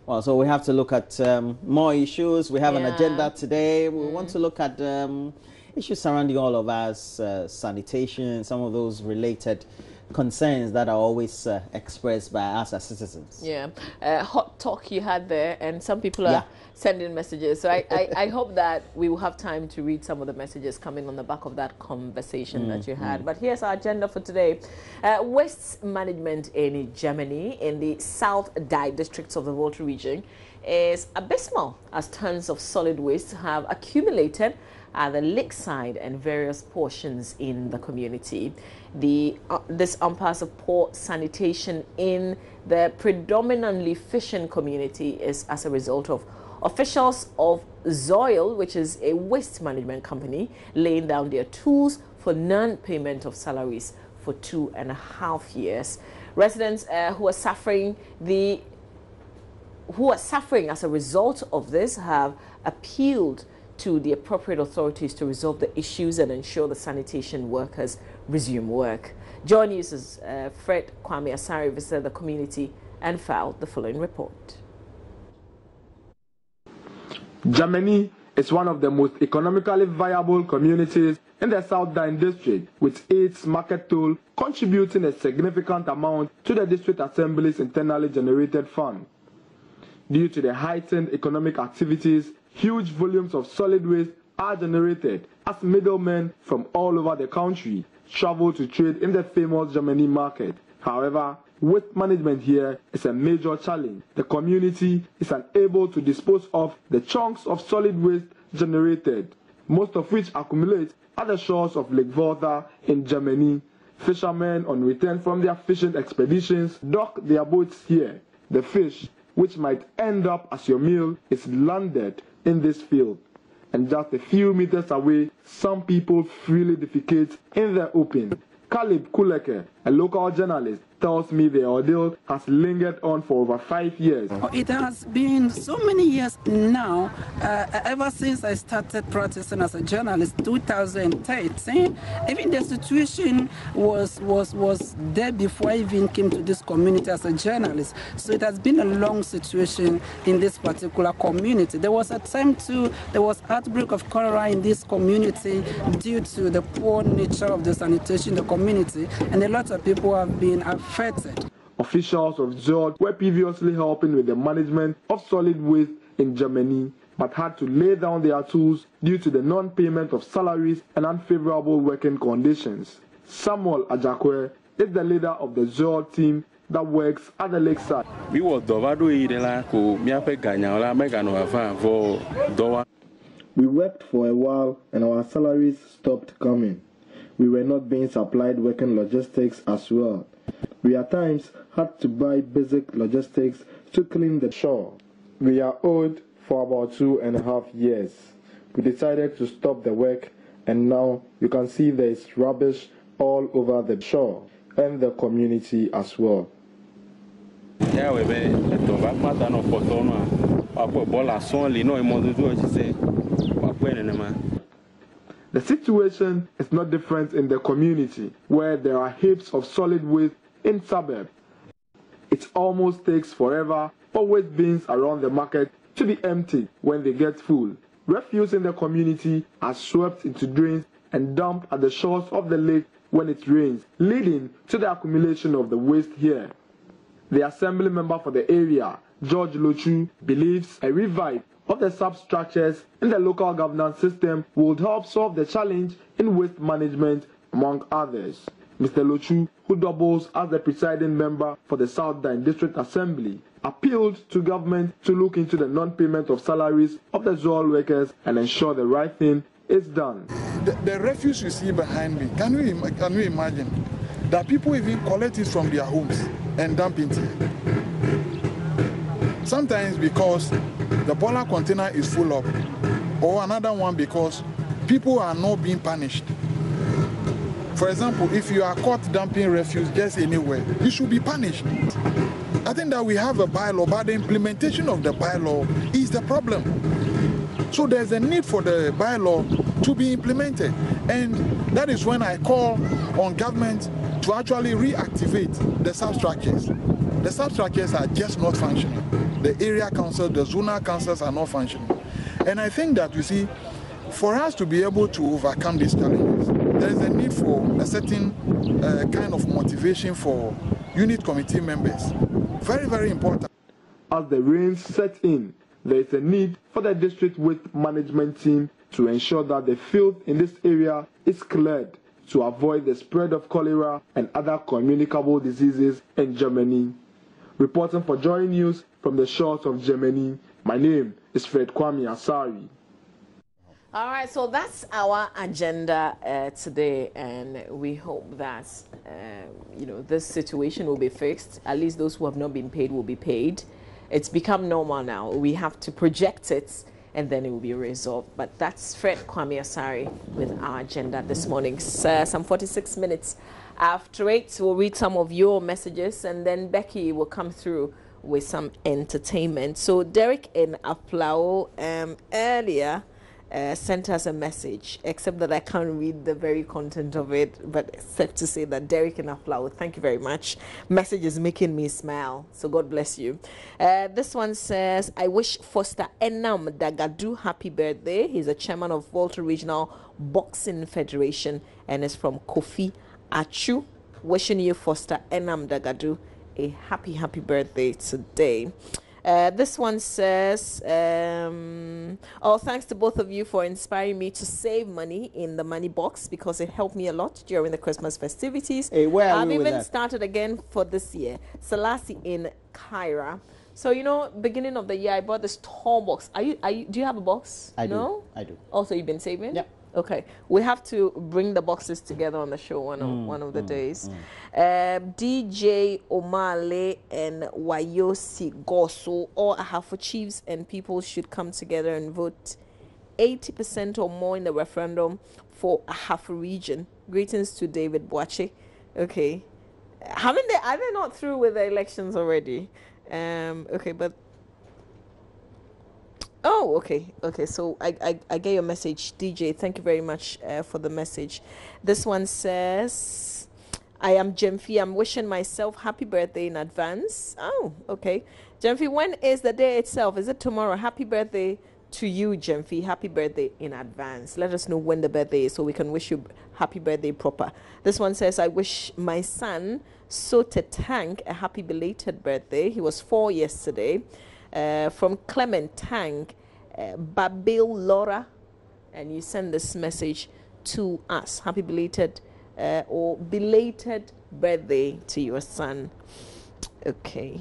Well, so we have to look at more issues. We have an agenda today. We want to look at issues surrounding all of us, sanitation, some of those related concerns that are always expressed by us as citizens. Yeah, hot talk you had there, and some people are sending messages. So I hope that we will have time to read some of the messages coming on the back of that conversation that you had. But here's our agenda for today. Waste management in Gemeni, in the South Dai districts of the Volta region, is abysmal as tons of solid waste have accumulated at the lakeside and various portions in the community. This impasse of poor sanitation in the predominantly fishing community is as a result of officials of ZOIL, which is a waste management company, laying down their tools for non-payment of salaries for 2.5 years. Residents who are suffering as a result of this have appealed to the appropriate authorities to resolve the issues and ensure the sanitation workers resume work. JoyNews' Fred Kwame Asari visited the community and filed the following report. Gemeni is one of the most economically viable communities in the South Dai district, with its market toll contributing a significant amount to the district assembly's internally generated fund. Due to the heightened economic activities, huge volumes of solid waste are generated as middlemen from all over the country travel to trade in the famous Gemeni market. However, waste management here is a major challenge. The community is unable to dispose of the chunks of solid waste generated, most of which accumulate at the shores of Lake Volta in Gemeni. Fishermen on return from their fishing expeditions dock their boats here. The fish, which might end up as your meal, is landed in this field. And just a few meters away, some people freely defecate in the open. Caleb Kuleke, a local journalist, tells me the ordeal has lingered on for over 5 years. It has been so many years now, ever since I started practicing as a journalist, 2013. Even the situation was there before I even came to this community as a journalist. So it has been a long situation in this particular community. There was a time too, there was outbreak of cholera in this community due to the poor nature of the sanitation in the community, and a lot of people have been affected. Officials of ZOIL were previously helping with the management of solid waste in Gemeni, but had to lay down their tools due to the non-payment of salaries and unfavorable working conditions. Samuel Ajakwe is the leader of the ZOIL team that works at the lakeside. We worked for a while and our salaries stopped coming. We were not being supplied working logistics as well. We at times had to buy basic logistics to clean the shore. We are owed for about 2.5 years. We decided to stop the work, and now you can see there is rubbish all over the shore and the community as well. The situation is not different in the community, where there are heaps of solid waste in suburbs. It almost takes forever for waste bins around the market to be emptied when they get full. Refuse in the community are swept into drains and dumped at the shores of the lake when it rains, leading to the accumulation of the waste here. The assembly member for the area, George Lochu, believes a revive of the substructures in the local governance system would help solve the challenge in waste management, among others. Mr. Lochu, who doubles as the presiding member for the South Dai District Assembly, appealed to government to look into the non-payment of salaries of the ZOIL workers and ensure the right thing is done. The refuse you see behind me, can you imagine that people even collect it from their homes and dump it here? Sometimes because the boiler container is full up, or another one because people are not being punished. For example, if you are caught dumping refuse just anywhere, you should be punished. I think that we have a bylaw, but the implementation of the bylaw is the problem. So there's a need for the bylaw to be implemented. And that is when I call on government to actually reactivate the substructures. The sub-structures are just not functioning. The area councils, the zonal councils are not functioning. And I think that, you see, for us to be able to overcome these challenges, there is a need for a certain kind of motivation for unit committee members. Very, very important. As the rains set in, there is a need for the district waste management team to ensure that the filth in this area is cleared to avoid the spread of cholera and other communicable diseases in Gemeni. Reporting for JoyNews from the shores of Gemeni, my name is Fred Kwame Asari. All right, so that's our agenda today, and we hope that this situation will be fixed. At least those who have not been paid will be paid. It's become normal now. We have to project it, and then it will be resolved. But that's Fred Kwame Asari with our agenda this morning. Some 46 minutes after 8, we'll read some of your messages, and then Becky will come through with some entertainment. So Derek in Aflao earlier sent us a message, except that I can't read the very content of it, but except to say that Derek in Aflao, thank you very much. Message is making me smile, so God bless you. This one says, I wish Foster Enam Dagadu happy birthday. He's a chairman of Volta Regional Boxing Federation and is from Kofi Achu. Wishing you, Foster Enam Dagadu, a happy birthday today. This one says, thanks to both of you for inspiring me to save money in the money box because it helped me a lot during the Christmas festivities. Hey, where are I've we with even that? started again for this year. Selassie in Cairo. So, beginning of the year, I bought this tall box. Do you have a box? I do. Also, you've been saving? Yep. Okay, we have to bring the boxes together on the show one of the days. DJ Omale and Wayosi Goso, all Ahafo chiefs and people should come together and vote 80% or more in the referendum for Ahafo region. Greetings to David Boache. Okay, are they not through with the elections already? Okay, but. Oh, okay. So I get your message, DJ. Thank you very much for the message. This one says, I am Jemfi. I'm wishing myself happy birthday in advance. Oh, okay. Jemfi, when is the day itself? Is it tomorrow? Happy birthday to you, Jemfi. Happy birthday in advance. Let us know when the birthday is so we can wish you happy birthday proper. This one says, I wish my son, Sote Tank, a happy belated birthday. He was 4 yesterday. From Clement Tank, Babil Laura, and you send this message to us. Happy belated or belated birthday to your son. Okay.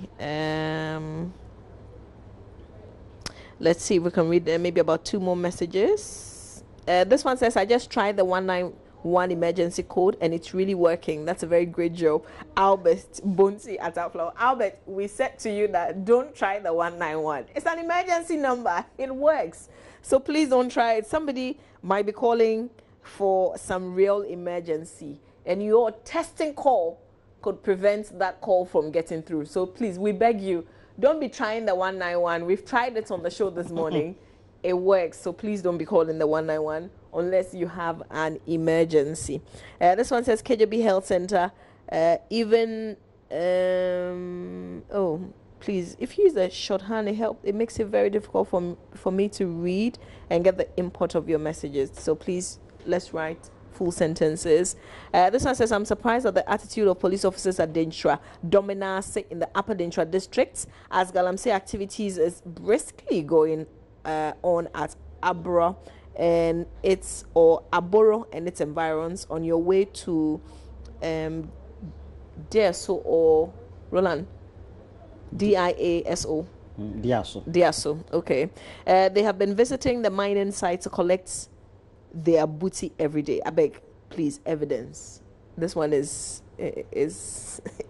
Let's see if we can read maybe about 2 more messages. This one says, I just tried the 191 emergency code and it's really working. That's a very great job. Albert Bonsi at Outflow. Albert, we said to you that don't try the 191. It's an emergency number. It works. So please don't try it. Somebody might be calling for some real emergency and your testing call could prevent that call from getting through. So please, we beg you, don't be trying the 191. We've tried it on the show this morning. It works. So please don't be calling the 191 unless you have an emergency. This one says KJB Health Center. Please, if you use a shorthand, it makes it very difficult for me to read and get the import of your messages. So please, let's write full sentences. This one says, I'm surprised at the attitude of police officers at Dentra Dominase in the Upper Dentra districts as Galamsey activities is briskly going on at Aboro and Aboro and its environs on your way to Diaso or Roland. Diaso. Diaso. Okay. They have been visiting the mining site to collect their booty every day. I beg, please, evidence. This one is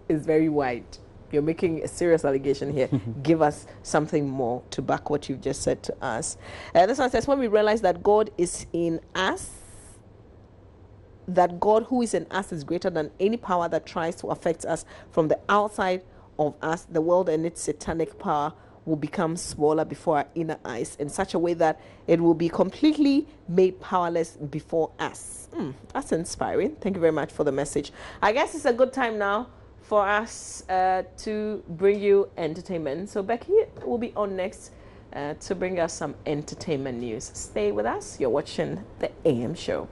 very wide. You're making a serious allegation here. Give us something more to back what you've just said to us. This one says, when we realize that God is in us, that God who is in us is greater than any power that tries to affect us from the outside of us, the world and its satanic power will become smaller before our inner eyes in such a way that it will be completely made powerless before us. That's inspiring. Thank you very much for the message. I guess it's a good time now for us to bring you entertainment. So Becky will be on next to bring us some entertainment news. Stay with us. You're watching the AM Show.